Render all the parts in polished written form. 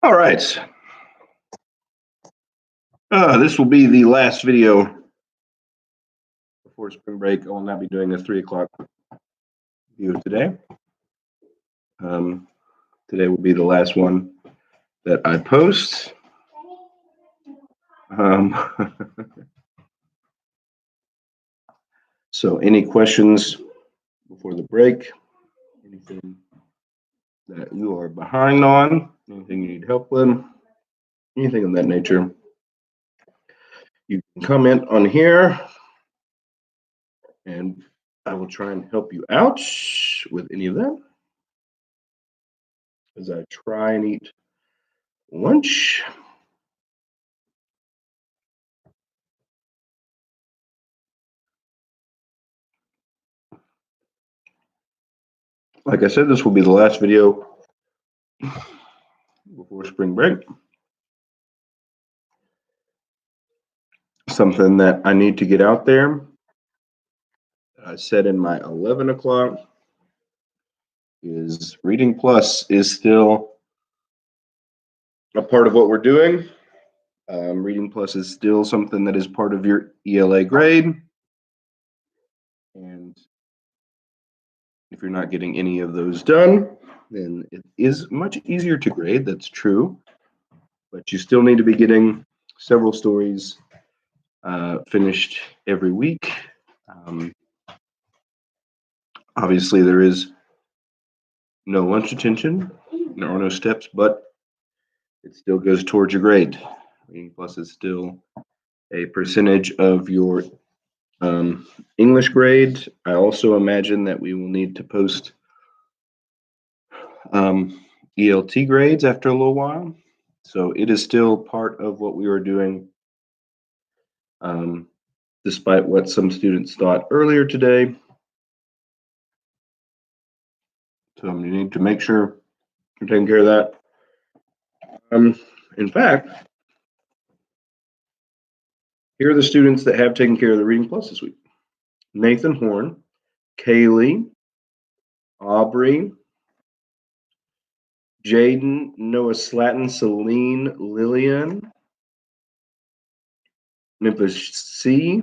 All right. This will be the last video before spring break. I will not be doing a 3 o'clock video today. Today will be the last one that I post. So any questions before the break? Anything that you are behind on? Anything you need help with? Anything of that nature? You can comment on here and I will try and help you out with any of that as I try and eat lunch. Like I said, this will be the last video before spring break. Something that I need to get out there. I said in my 11 o'clock is Reading Plus is still a part of what we're doing. Reading Plus is still something that is part of your ELA grade. And if you're not getting any of those done, then it is much easier to grade. That's true. But you still need to be getting several stories finished every week. Obviously, there is no lunch attention. There are no steps, but it still goes towards your grade. Reading Plus is still a percentage of your English grade. I also imagine that we will need to post ELT grades after a little while. So it is still part of what we are doing, despite what some students thought earlier today. So you need to make sure you're taking care of that. In fact, here are the students that have taken care of the Reading Plus this week. Nathan Horn, Kaylee, Aubrey, Jaden, Noah Slatton, Celine, Lillian, Memphis C,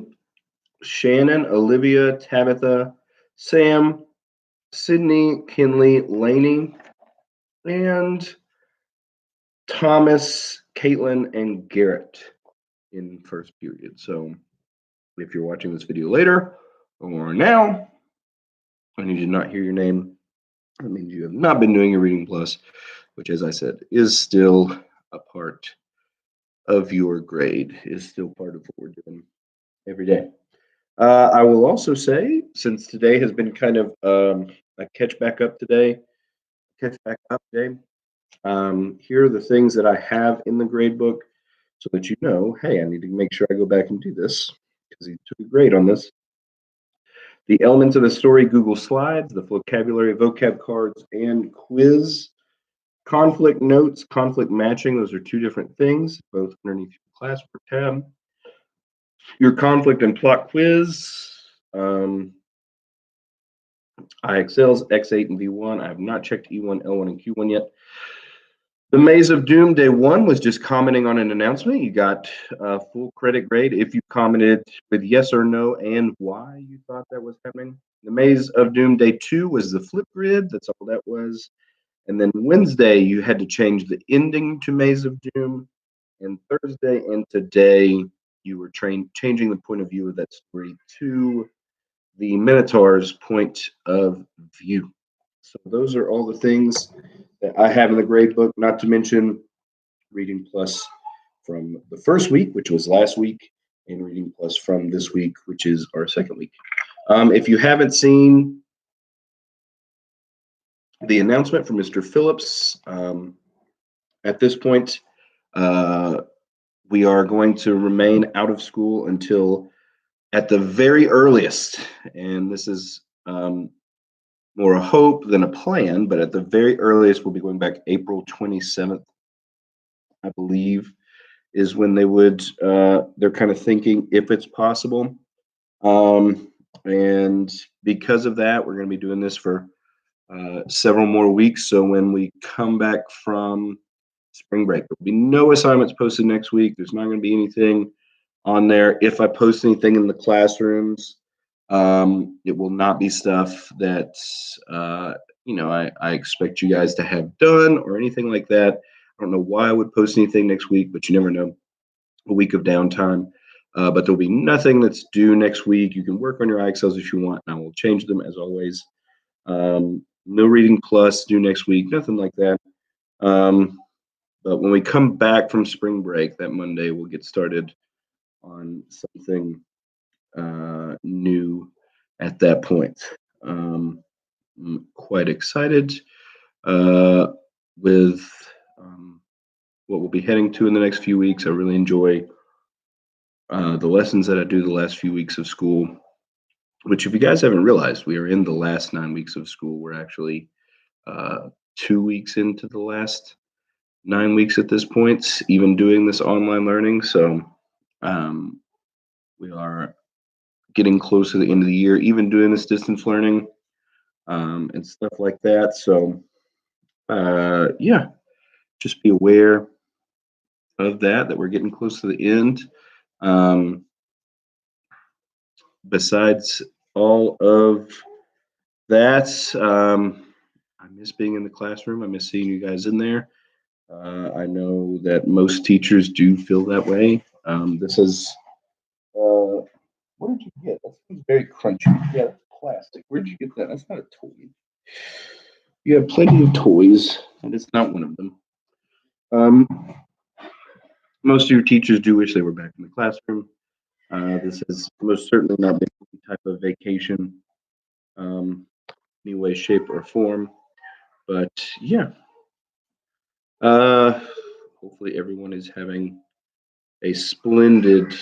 Shannon, Olivia, Tabitha, Sam, Sydney, Kinley, Laney, and Thomas, Caitlin, and Garrett in first period. So if you're watching this video later or now, and you did not hear your name, that means you have not been doing your Reading Plus, which, as I said, is still a part of your grade, is still part of what we're doing every day. I will also say, since today has been kind of a catch back up day, here are the things that I have in the grade book so that you know, hey, I need to make sure I go back and do this because he took a grade on this. The elements of the story Google Slides, the vocabulary, vocab cards, and quiz. Conflict notes, conflict matching, those are two different things, both underneath your classwork tab. Your conflict and plot quiz. IXLs, X8 and V1. I have not checked E1, L1, and Q1 yet. The Maze of Doom Day 1 was just commenting on an announcement. You got a full credit grade if you commented with yes or no and why you thought that was happening. The Maze of Doom Day 2 was the flip grid. That's all that was. And then Wednesday, you had to change the ending to Maze of Doom. And Thursday and today, you were changing the point of view of that story to the Minotaur's point of view. So those are all the things that I have in the grade book, not to mention Reading Plus from the first week, which was last week, and Reading Plus from this week, which is our second week. If you haven't seen the announcement from Mr. Phillips, at this point, we are going to remain out of school until at the very earliest, and this is more a hope than a plan, but at the very earliest, we'll be going back April 27th, I believe, is when they would, they're kind of thinking if it's possible. And because of that, we're going to be doing this for several more weeks. So when we come back from spring break. There'll be no assignments posted next week. There's not going to be anything on there. If I post anything in the classrooms, it will not be stuff that I expect you guys to have done or anything like that. I don't know why I would post anything next week, but you never know. A week of downtime. But there'll be nothing that's due next week. You can work on your iExcels if you want, and I will change them as always. No reading plus due next week, nothing like that. But when we come back from spring break that Monday, we'll get started on something new at that point. I'm quite excited with what we'll be heading to in the next few weeks. I really enjoy the lessons that I do the last few weeks of school, which, if you guys haven't realized, we are in the last 9 weeks of school. We're actually 2 weeks into the last 9 weeks at this point, even doing this online learning. So we are getting close to the end of the year, even doing this distance learning and stuff like that. So yeah, just be aware of that we're getting close to the end. Besides all of that, I miss being in the classroom. I miss seeing you guys in there. I know that most teachers do feel that way. This is, what did you get? That seems very crunchy. Yeah, that's plastic. Where'd you get that? That's not a toy. You have plenty of toys, and it's not one of them. Most of your teachers do wish they were back in the classroom. This has most certainly not been any type of vacation, any way, shape, or form. But yeah, hopefully everyone is having a splendid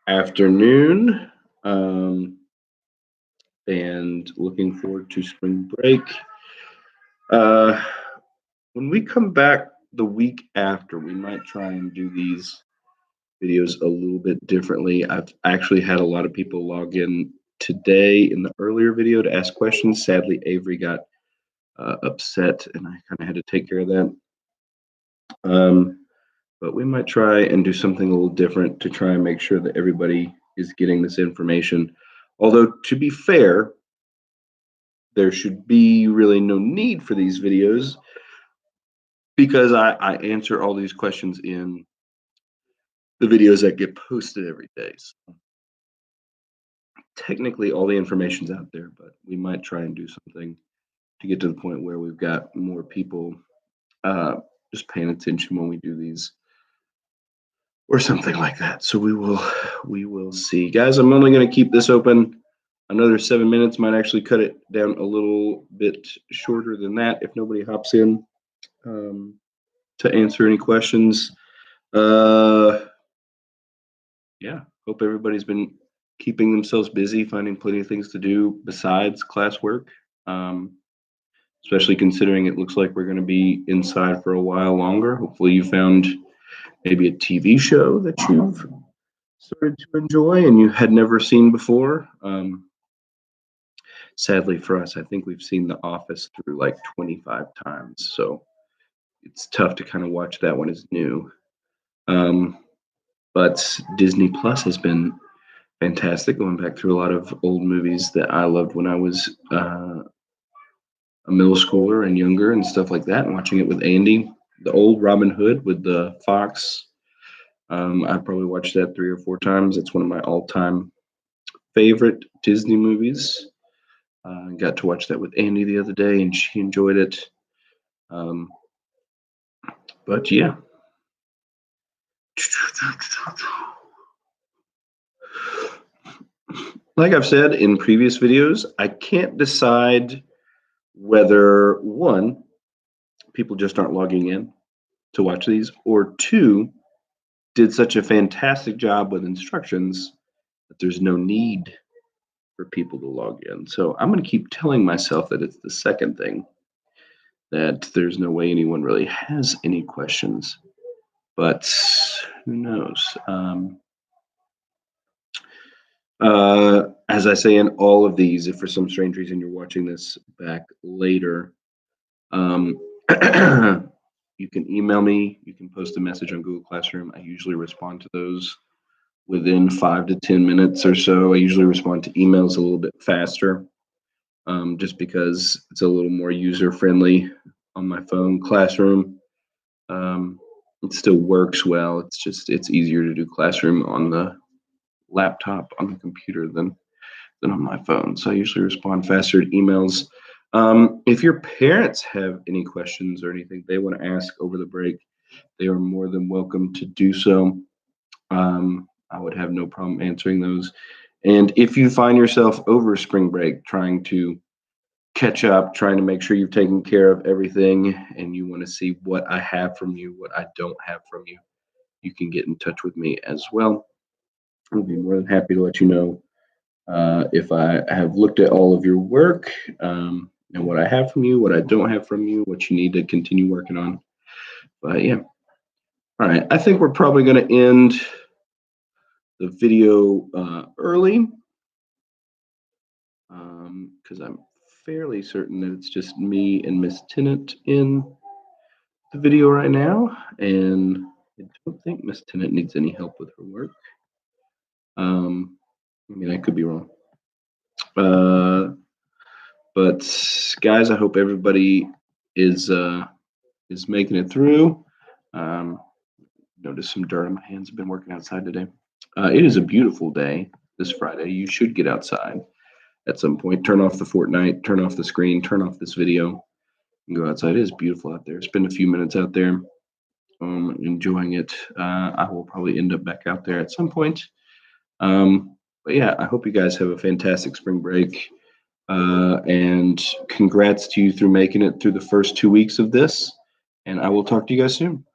afternoon, and looking forward to spring break. Uh, when we come back the week after, we might try and do these videos a little bit differently. I've actually had a lot of people log in today in the earlier video to ask questions. Sadly, Avery got upset, and I kind of had to take care of that. But we might try and do something a little different to try and make sure that everybody is getting this information. Although, to be fair, there should be really no need for these videos because I answer all these questions in the videos that get posted every day. So technically, all the information's out there, but we might try and do something to get to the point where we've got more people just paying attention when we do these, or something like that. So we will see, guys. I'm only going to keep this open another 7 minutes. Might actually cut it down a little bit shorter than that if nobody hops in to answer any questions. Yeah, hope everybody's been keeping themselves busy, finding plenty of things to do besides classwork. Especially considering it looks like we're going to be inside for a while longer. Hopefully you found maybe a TV show that you've started to enjoy and you had never seen before. Sadly for us, I think we've seen The Office through like 25 times, so it's tough to kind of watch that one as new. But Disney Plus has been fantastic, going back through a lot of old movies that I loved when I was a middle schooler and younger and stuff like that, and watching it with Andy. The old Robin Hood with the Fox. I've probably watched that 3 or 4 times. It's one of my all-time favorite Disney movies. Got to watch that with Andy the other day, and she enjoyed it. But yeah. Like I've said in previous videos, I can't decide whether, one, people just aren't logging in to watch these, or two, did such a fantastic job with instructions that there's no need for people to log in. So I'm going to keep telling myself that it's the second thing, that there's no way anyone really has any questions, but who knows? As I say in all of these, if for some strange reason you're watching this back later, You can email me. You can post a message on Google Classroom. I usually respond to those within 5 to 10 minutes or so. I usually respond to emails a little bit faster, just because it's a little more user friendly on my phone. Classroom, um, it still works well. It's easier to do Classroom on the laptop on the computer than on my phone. So I usually respond faster to emails. If your parents have any questions or anything they want to ask over the break, they are more than welcome to do so. I would have no problem answering those. And if you find yourself over spring break trying to catch up, trying to make sure you've taken care of everything, and you want to see what I have from you, what I don't have from you, you can get in touch with me as well. I'll be more than happy to let you know if I have looked at all of your work, and what I have from you, what I don't have from you, what you need to continue working on. But yeah, all right. I think we're probably going to end the video early, because I'm fairly certain that it's just me and Miss Tennant in the video right now, and I don't think Miss Tennant needs any help with her work. I mean, I could be wrong. But guys, I hope everybody is making it through. Notice some dirt on my hands. I've been working outside today. It is a beautiful day this Friday. You should get outside at some point. Turn off the Fortnite, turn off the screen, turn off this video, and go outside. It is beautiful out there. Spend a few minutes out there, enjoying it. I will probably end up back out there at some point. But yeah, I hope you guys have a fantastic spring break. And congrats to you through making it through the first 2 weeks of this. And I will talk to you guys soon.